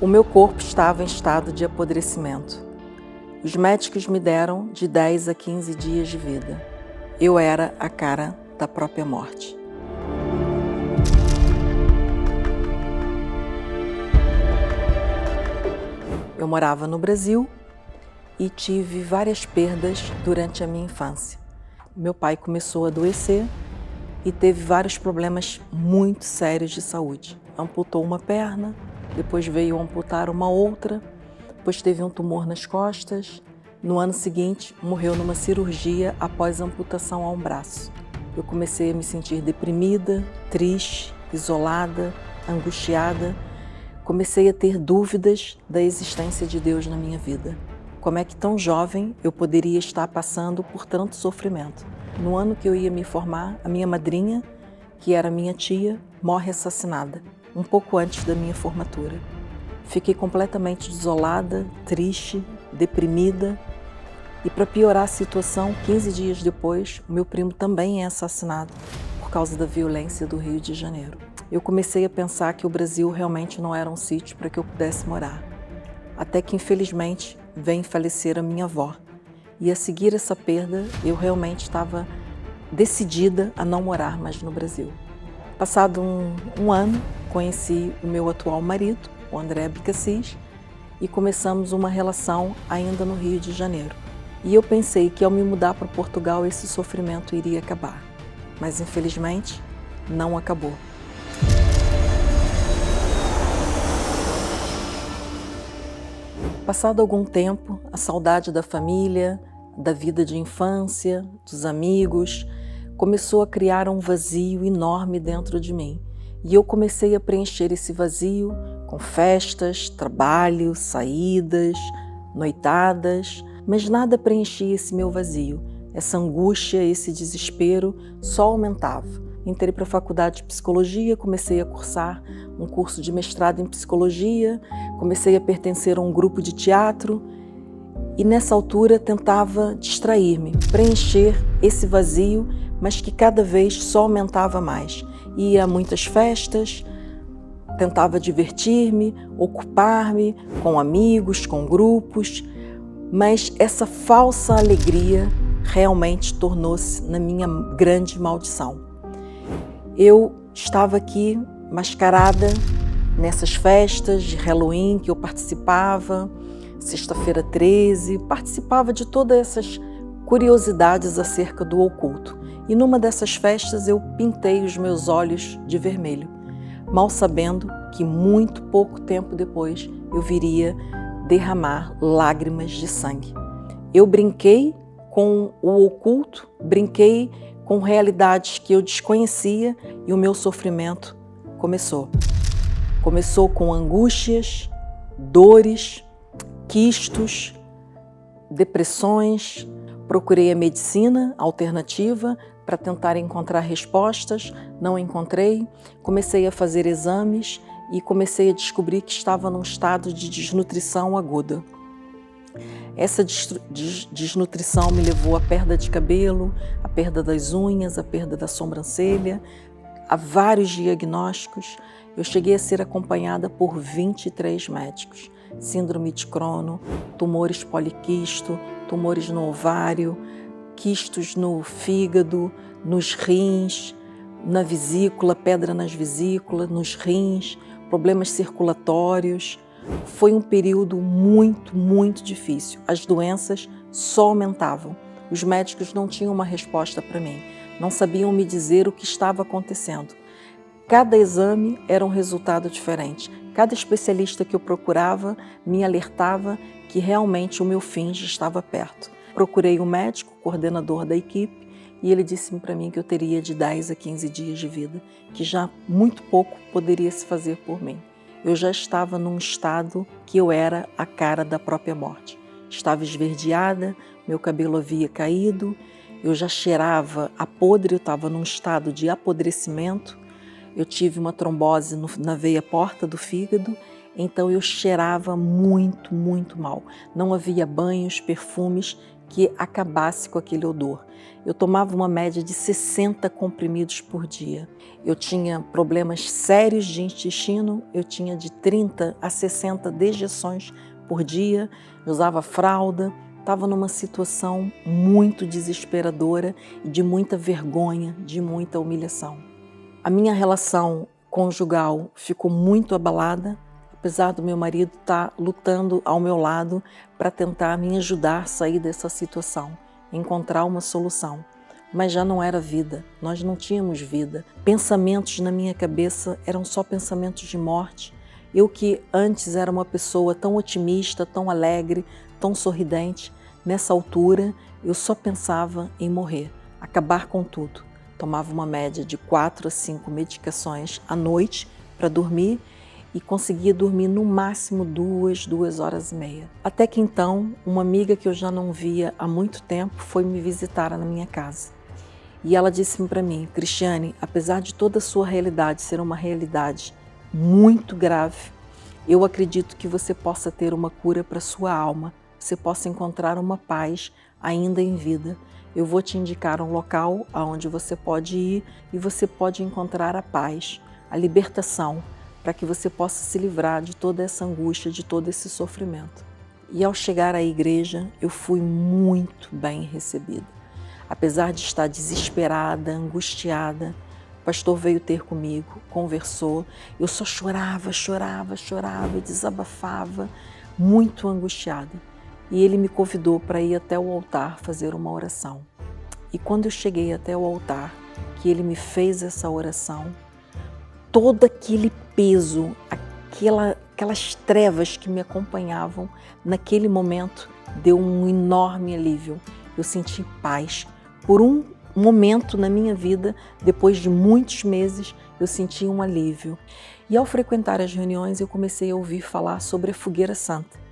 O meu corpo estava em estado de apodrecimento. Os médicos me deram de 10 a 15 dias de vida. Eu era a cara da própria morte. Eu morava no Brasil e tive várias perdas durante a minha infância. Meu pai começou a adoecer e teve vários problemas muito sérios de saúde. Amputou uma perna, depois veio amputar uma outra, depois teve um tumor nas costas. No ano seguinte, morreu numa cirurgia após a amputação a um braço. Eu comecei a me sentir deprimida, triste, isolada, angustiada. Comecei a ter dúvidas da existência de Deus na minha vida. Como é que tão jovem eu poderia estar passando por tanto sofrimento? No ano que eu ia me formar, a minha madrinha, que era minha tia, morre assassinada, um pouco antes da minha formatura. Fiquei completamente desolada, triste, deprimida. E para piorar a situação, 15 dias depois, o meu primo também é assassinado por causa da violência do Rio de Janeiro. Eu comecei a pensar que o Brasil realmente não era um sítio para que eu pudesse morar. Até que, infelizmente, vem falecer a minha avó. E a seguir essa perda, eu realmente estava decidida a não morar mais no Brasil. Passado um ano, conheci o meu atual marido, o André Abicassis, e começamos uma relação ainda no Rio de Janeiro. E eu pensei que ao me mudar para Portugal, esse sofrimento iria acabar. Mas, infelizmente, não acabou. Passado algum tempo, a saudade da família, da vida de infância, dos amigos, começou a criar um vazio enorme dentro de mim. E eu comecei a preencher esse vazio com festas, trabalho, saídas, noitadas, mas nada preenchia esse meu vazio. Essa angústia, esse desespero só aumentava. Entrei para a faculdade de psicologia, comecei a cursar um curso de mestrado em psicologia, comecei a pertencer a um grupo de teatro e nessa altura tentava distrair-me, preencher esse vazio, mas que cada vez só aumentava mais. Ia a muitas festas, tentava divertir-me, ocupar-me com amigos, com grupos, mas essa falsa alegria realmente tornou-se na minha grande maldição. Eu estava aqui mascarada nessas festas de Halloween que eu participava, Sexta-feira 13, participava de todas essas curiosidades acerca do oculto. E numa dessas festas eu pintei os meus olhos de vermelho, mal sabendo que muito pouco tempo depois eu viria derramar lágrimas de sangue. Eu brinquei com o oculto, brinquei com realidades que eu desconhecia e o meu sofrimento começou. Começou com angústias, dores, quistos, depressões. Procurei a medicina alternativa para tentar encontrar respostas, não encontrei. Comecei a fazer exames e comecei a descobrir que estava num estado de desnutrição aguda. Essa desnutrição me levou à perda de cabelo, à perda das unhas, à perda da sobrancelha, a vários diagnósticos. Eu cheguei a ser acompanhada por 23 médicos. Síndrome de Crohn, tumores poliquisto, tumores no ovário, quistos no fígado, nos rins, na vesícula, pedra nas vesículas, nos rins, problemas circulatórios. Foi um período muito difícil. As doenças só aumentavam. Os médicos não tinham uma resposta para mim. Não sabiam me dizer o que estava acontecendo. Cada exame era um resultado diferente. Cada especialista que eu procurava me alertava que realmente o meu fim já estava perto. Procurei um médico, coordenador da equipe, e ele disse para mim que eu teria de 10 a 15 dias de vida, que já muito pouco poderia se fazer por mim. Eu já estava num estado que eu era a cara da própria morte. Estava esverdeada, meu cabelo havia caído, eu já cheirava a podre, eu estava num estado de apodrecimento. Eu tive uma trombose na veia porta do fígado, então eu cheirava muito mal. Não havia banhos, perfumes que acabasse com aquele odor. Eu tomava uma média de 60 comprimidos por dia. Eu tinha problemas sérios de intestino, eu tinha de 30 a 60 dejeções por dia, eu usava fralda, estava numa situação muito desesperadora e de muita vergonha, de muita humilhação. A minha relação conjugal ficou muito abalada, apesar do meu marido estar lutando ao meu lado para tentar me ajudar a sair dessa situação, encontrar uma solução. Mas já não era vida, nós não tínhamos vida. Pensamentos na minha cabeça eram só pensamentos de morte. Eu que antes era uma pessoa tão otimista, tão alegre, tão sorridente, nessa altura eu só pensava em morrer, acabar com tudo. Tomava uma média de 4 a 5 medicações à noite para dormir e conseguia dormir no máximo 2 horas e meia. Até que então, uma amiga que eu já não via há muito tempo foi me visitar na minha casa. E ela disse para mim: Cristiane, apesar de toda a sua realidade ser uma realidade muito grave, eu acredito que você possa ter uma cura para sua alma, você possa encontrar uma paz ainda em vida. Eu vou te indicar um local aonde você pode ir e você pode encontrar a paz, a libertação, para que você possa se livrar de toda essa angústia, de todo esse sofrimento. E ao chegar à igreja, eu fui muito bem recebida. Apesar de estar desesperada, angustiada, o pastor veio ter comigo, conversou, eu só chorava, desabafava, muito angustiada. E ele me convidou para ir até o altar fazer uma oração. E quando eu cheguei até o altar, que ele me fez essa oração, todo aquele peso, aquelas trevas que me acompanhavam, naquele momento deu um enorme alívio. Eu senti paz. Por um momento na minha vida, depois de muitos meses, eu senti um alívio. E ao frequentar as reuniões, eu comecei a ouvir falar sobre a fogueira santa.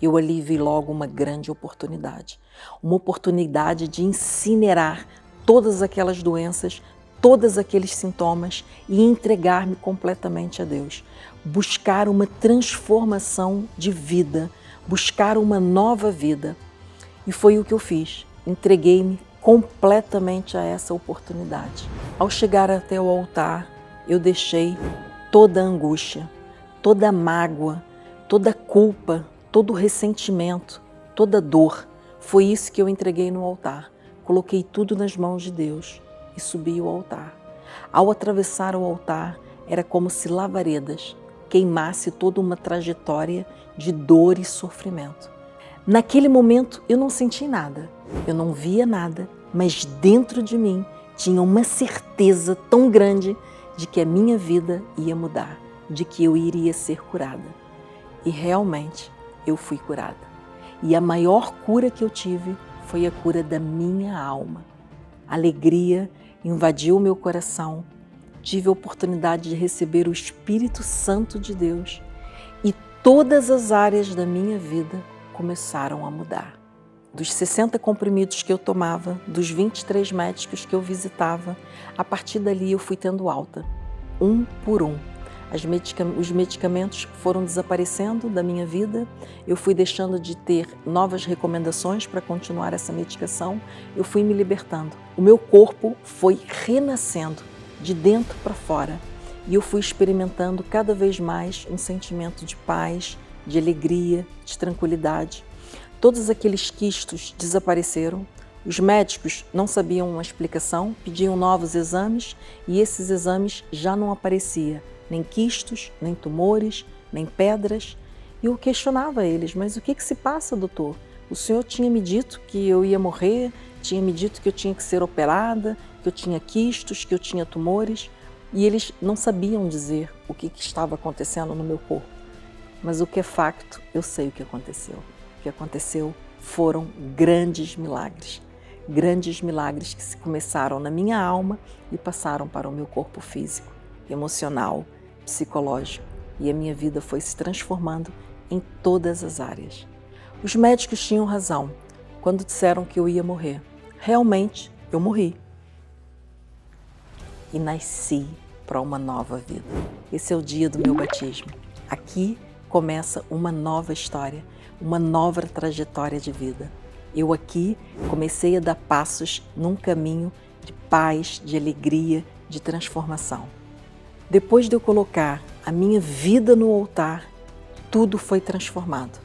Eu ali vi logo uma grande oportunidade. Uma oportunidade de incinerar todas aquelas doenças, todos aqueles sintomas e entregar-me completamente a Deus. Buscar uma transformação de vida, buscar uma nova vida. E foi o que eu fiz. Entreguei-me completamente a essa oportunidade. Ao chegar até o altar, eu deixei toda a angústia, toda a mágoa, toda a culpa, todo o ressentimento, toda a dor. Foi isso que eu entreguei no altar. Coloquei tudo nas mãos de Deus e subi o altar. Ao atravessar o altar, era como se lavaredas queimasse toda uma trajetória de dor e sofrimento. Naquele momento eu não senti nada, eu não via nada, mas dentro de mim tinha uma certeza tão grande de que a minha vida ia mudar, de que eu iria ser curada. E realmente eu fui curada. E a maior cura que eu tive foi a cura da minha alma. A alegria invadiu o meu coração, tive a oportunidade de receber o Espírito Santo de Deus e todas as áreas da minha vida começaram a mudar. Dos 60 comprimidos que eu tomava, dos 23 médicos que eu visitava, a partir dali eu fui tendo alta, um por um. Os medicamentos foram desaparecendo da minha vida, eu fui deixando de ter novas recomendações para continuar essa medicação, eu fui me libertando. O meu corpo foi renascendo de dentro para fora e eu fui experimentando cada vez mais um sentimento de paz, de alegria, de tranquilidade. Todos aqueles quistos desapareceram, os médicos não sabiam uma explicação, pediam novos exames e esses exames já não apareciam, nem quistos, nem tumores, nem pedras. E eu questionava eles, mas o que se passa, doutor? O senhor tinha me dito que eu ia morrer, tinha me dito que eu tinha que ser operada, que eu tinha quistos, que eu tinha tumores, e eles não sabiam dizer o que estava acontecendo no meu corpo. Mas o que é facto, eu sei o que aconteceu. O que aconteceu foram grandes milagres que se começaram na minha alma e passaram para o meu corpo físico, emocional, psicológico, e a minha vida foi se transformando em todas as áreas. Os médicos tinham razão quando disseram que eu ia morrer. Realmente, eu morri. E nasci para uma nova vida. Esse é o dia do meu batismo. Aqui começa uma nova história, uma nova trajetória de vida. Eu aqui comecei a dar passos num caminho de paz, de alegria, de transformação. Depois de eu colocar a minha vida no altar, tudo foi transformado.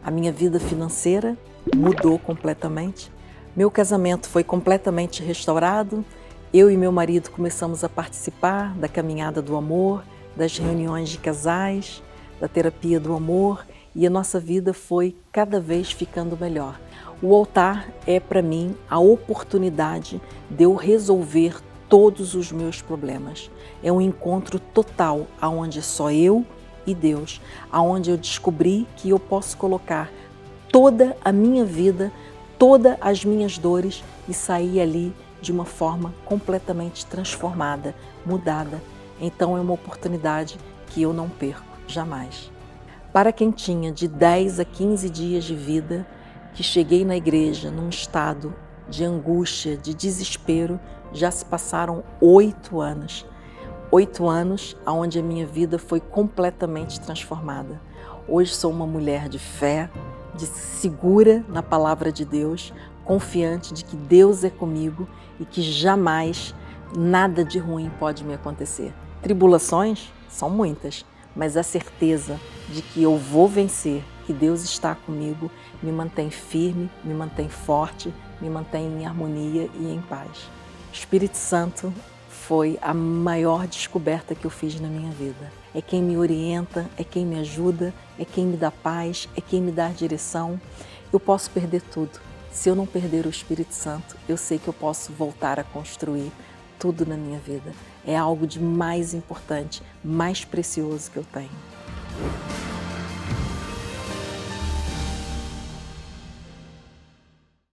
A minha vida financeira mudou completamente, meu casamento foi completamente restaurado, eu e meu marido começamos a participar da caminhada do amor, das reuniões de casais, da terapia do amor, e a nossa vida foi cada vez ficando melhor. O altar é para mim a oportunidade de eu resolver todos os meus problemas. É um encontro total, onde só eu e Deus, aonde eu descobri que eu posso colocar toda a minha vida, todas as minhas dores e sair ali de uma forma completamente transformada, mudada. Então é uma oportunidade que eu não perco jamais. Para quem tinha de 10 a 15 dias de vida, que cheguei na igreja num estado de angústia, de desespero, já se passaram 8 anos. 8 anos onde a minha vida foi completamente transformada. Hoje sou uma mulher de fé, segura na palavra de Deus, confiante de que Deus é comigo e que jamais nada de ruim pode me acontecer. Tribulações são muitas, mas a certeza de que eu vou vencer, que Deus está comigo, me mantém firme, me mantém forte, me mantém em harmonia e em paz. O Espírito Santo foi a maior descoberta que eu fiz na minha vida. É quem me orienta, é quem me ajuda, é quem me dá paz, é quem me dá direção. Eu posso perder tudo. Se eu não perder o Espírito Santo, eu sei que eu posso voltar a construir tudo na minha vida. É algo de mais importante, mais precioso que eu tenho.